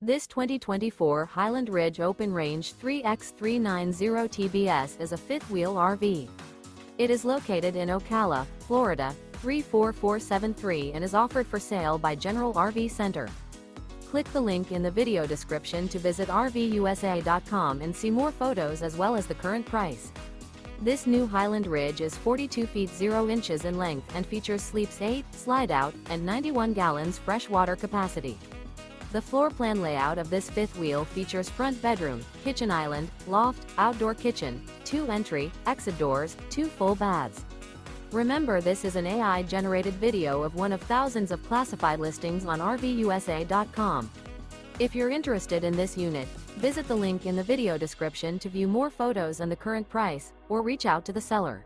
This 2024 Highland Ridge Open Range 3x390 TBS is a fifth-wheel RV. It is located in Ocala, Florida, 34473 and is offered for sale by General RV Center. Click the link in the video description to visit RVUSA.com and see more photos as well as the current price. This new Highland Ridge is 42 feet 0 inches in length and features sleeps 8, slide-out, and 91 gallons fresh water capacity. The floor plan layout of this fifth wheel features front bedroom, kitchen island, loft, outdoor kitchen, 2 entry, exit doors, 2 full baths. Remember, this is an AI-generated video of one of thousands of classified listings on RVUSA.com. If you're interested in this unit, visit the link in the video description to view more photos and the current price, or reach out to the seller.